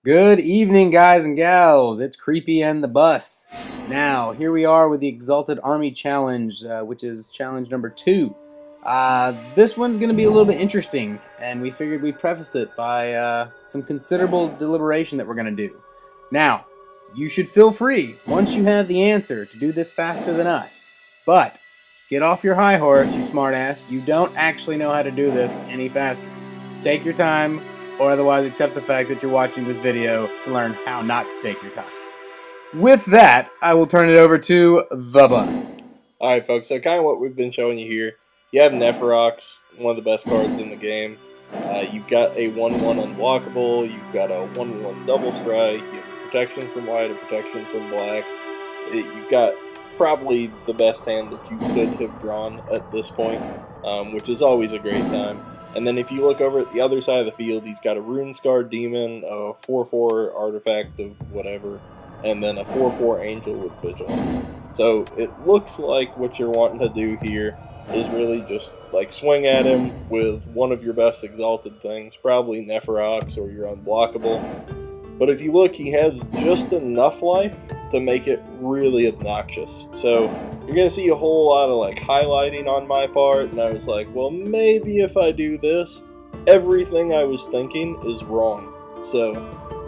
Good evening, guys and gals. It's Kreepy and the Bus. Now, here we are with the Exalted Army Challenge, which is challenge number 2. This one's going to be a little bit interesting, and we figured we'd preface it by some considerable deliberation that we're going to do. Now, you should feel free, once you have the answer, to do this faster than us. But, get off your high horse, you smartass. You don't actually know how to do this any faster. Take your time, or otherwise accept the fact that you're watching this video to learn how not to take your time. With that, I will turn it over to the Bus. Alright folks, so kind of what we've been showing you here. You have Neferox, one of the best cards in the game. You've got a 1-1 unblockable, you've got a 1-1 double strike, you have protection from white, a protection from black. You've got probably the best hand that you could have drawn at this point, which is always a great time. And then if you look over at the other side of the field, he's got a Rune Scar Demon, a 4-4 artifact of whatever, and then a 4-4 Angel with Vigilance. So it looks like what you're wanting to do here is really just like swing at him with one of your best Exalted things, probably Neferox or your Unblockable. But if you look, he has just enough life to make it really obnoxious. So you're going to see a whole lot of like highlighting on my part, and I was like, well, maybe if I do this, everything I was thinking is wrong. So,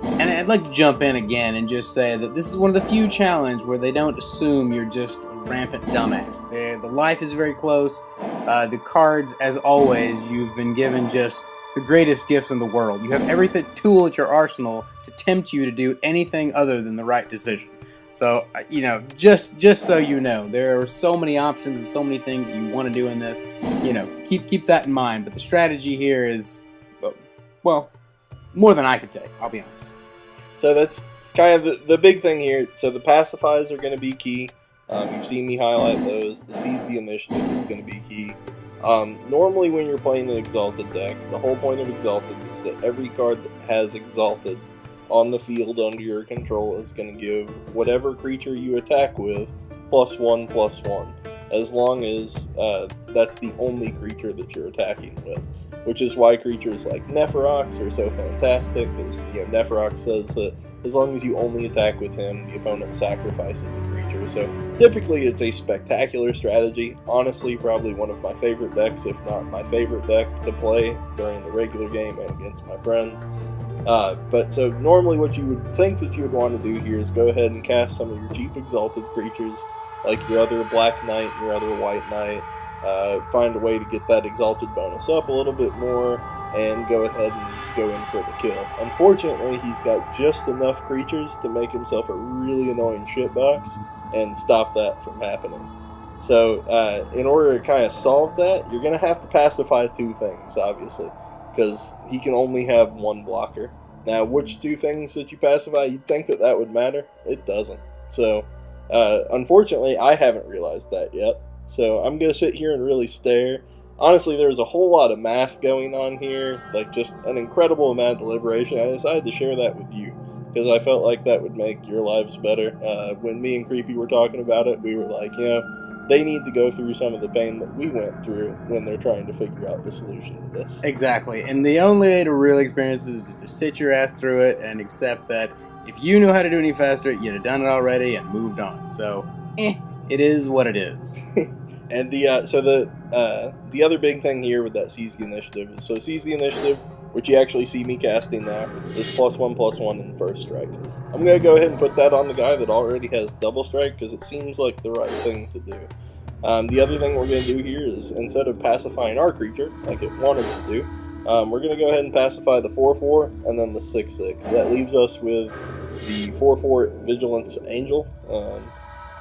and I'd like to jump in again and just say that this is one of the few challenges where they don't assume you're just a rampant dumbass. The life is very close. The cards, as always, you've been given just the greatest gifts in the world. You have every tool at your arsenal to tempt you to do anything other than the right decision. So, you know, just so you know, there are so many options and so many things that you want to do in this. You know, keep that in mind. But the strategy here is, well, more than I could take, I'll be honest. So that's kind of the big thing here. So the pacifies are going to be key. You've seen me highlight those. The Seize the Initiative is going to be key. Normally when you're playing an Exalted deck, the whole point of Exalted is that every card that has Exalted on the field under your control is going to give whatever creature you attack with +1/+1, as long as that's the only creature that you're attacking with. Which is why creatures like Neferox are so fantastic, because Neferox says that as long as you only attack with him, the opponent sacrifices a creature. So typically it's a spectacular strategy. Honestly, probably one of my favorite decks, if not my favorite deck to play during the regular game and against my friends. But so normally what you would think that you would want to do here is go ahead and cast some of your cheap Exalted creatures, like your other Black Knight, your other White Knight, find a way to get that Exalted bonus up a little bit more, and go ahead and go in for the kill. Unfortunately, he's got just enough creatures to make himself a really annoying shitbox and stop that from happening. So, in order to kind of solve that, you're going to have to pacify two things, obviously, because he can only have one blocker. Now, which two things that you pacify, you'd think that that would matter. It doesn't. So, unfortunately, I haven't realized that yet. So I'm going to sit here and really stare. Honestly, there's a whole lot of math going on here, like just an incredible amount of deliberation. I decided to share that with you, because I felt like that would make your lives better. When me and Kreepy were talking about it, we were like, you know, they need to go through some of the pain that we went through when they're trying to figure out the solution to this. Exactly, and the only way to really experience this is to sit your ass through it and accept that if you knew how to do any faster, you'd have done it already and moved on. So, it is what it is. And the other big thing here with that Seize the Initiative is, so Seize the Initiative, which you actually see me casting now, is +1/+1 in first strike. I'm going to go ahead and put that on the guy that already has double strike, because it seems like the right thing to do. The other thing we're going to do here is, instead of pacifying our creature, like it wanted to do, we're going to go ahead and pacify the 4-4 and then the 6-6. That leaves us with the 4-4 Vigilance Angel.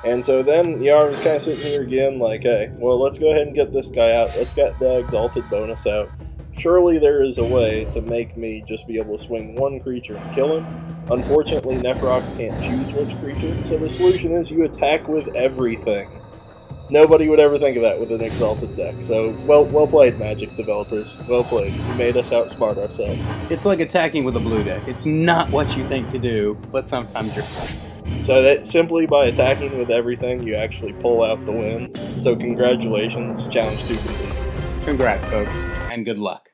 And so then, I was kind of sitting here again like, hey, well, let's go ahead and get this guy out. Let's get the Exalted bonus out. Surely there is a way to make me just be able to swing one creature and kill him. Unfortunately, Neferox can't choose which creature, so the solution is you attack with everything. Nobody would ever think of that with an Exalted deck. So, well played, Magic developers. Well played. You made us outsmart ourselves. It's like attacking with a blue deck. It's not what you think to do, but sometimes you're forced. So that simply by attacking with everything, you actually pull out the win. So congratulations, challenge 2 complete. Congrats, folks, and good luck.